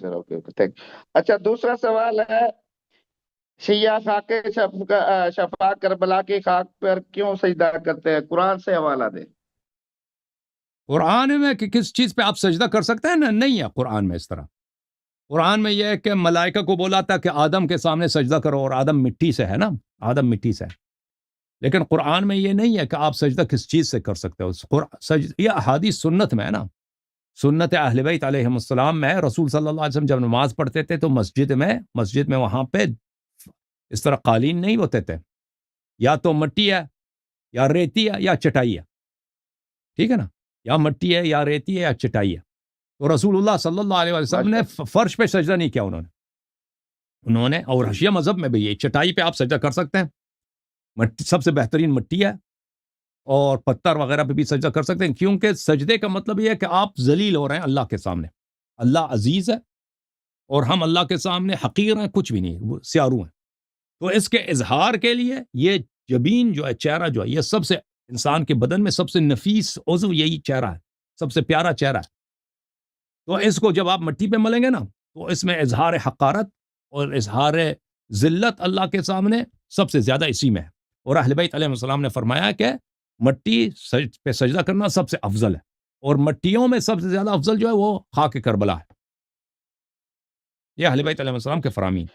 thank you. اچھا دوسرا سوال ہے، شیعہ خاک شفا کربلا کی خاک پر کیوں سجدہ کرتے ہیں؟ قرآن سے حوالہ دیں۔ قرآن میں کہ کس چیز پہ آپ سجدہ کر سکتے ہیں نا، نہیں ہے قرآن میں اس طرح۔ قرآن میں یہ ہے کہ ملائکہ کو بولا تھا کہ آدم کے سامنے سجدہ کرو، اور آدم مٹی سے ہے نا، آدم مٹی سے ہے، لیکن قرآن میں یہ نہیں ہے کہ آپ سجدہ کس چیز سے کر سکتے ہو۔ یہ احادیث سنت میں ہے نا، سنت اہل بیت علیہم السلام میں رسول صلی اللہ علیہ وسلم جب نماز پڑھتے تھے تو مسجد میں وہاں پہ اس طرح قالین نہیں ہوتے تھے، یا تو مٹی ہے یا ریتی ہے یا چٹائی ہے، ٹھیک ہے نا، یا مٹی ہے یا ریتی ہے یا چٹائی ہے۔ تو رسول اللہ صلی اللہ علیہ وسلم نے فرش پہ سجدہ نہیں کیا انہوں نے، اور حشیہ مذہب میں بھی یہ چٹائی پہ آپ سجدہ کر سکتے ہیں، مٹی سب سے بہترین مٹی ہے، اور پتھر وغیرہ پہ بھی سجدہ کر سکتے ہیں، کیونکہ سجدے کا مطلب یہ ہے کہ آپ ذلیل ہو رہے ہیں اللہ کے سامنے۔ اللہ عزیز ہے اور ہم اللہ کے سامنے حقیر ہیں، کچھ بھی نہیں، وہ سیارو ہیں۔ تو اس کے اظہار کے لیے یہ جبین جو ہے، چہرہ جو ہے، یہ سب سے انسان کے بدن میں سب سے نفیس عضو یہی چہرہ ہے، سب سے پیارا چہرہ ہے۔ تو اس کو جب آپ مٹی پہ ملیں گے نا، تو اس میں اظہار حقارت اور اظہار ذلت اللہ کے سامنے سب سے زیادہ اسی میں ہے۔ اور اہل بیت علیہ السلام نے فرمایا کہ مٹی پہ سجدہ کرنا سب سے افضل ہے، اور مٹیوں میں سب سے زیادہ افضل جو ہے وہ خاک کربلا ہے۔ یہ اہل بیت علیہ السلام کے فرامین۔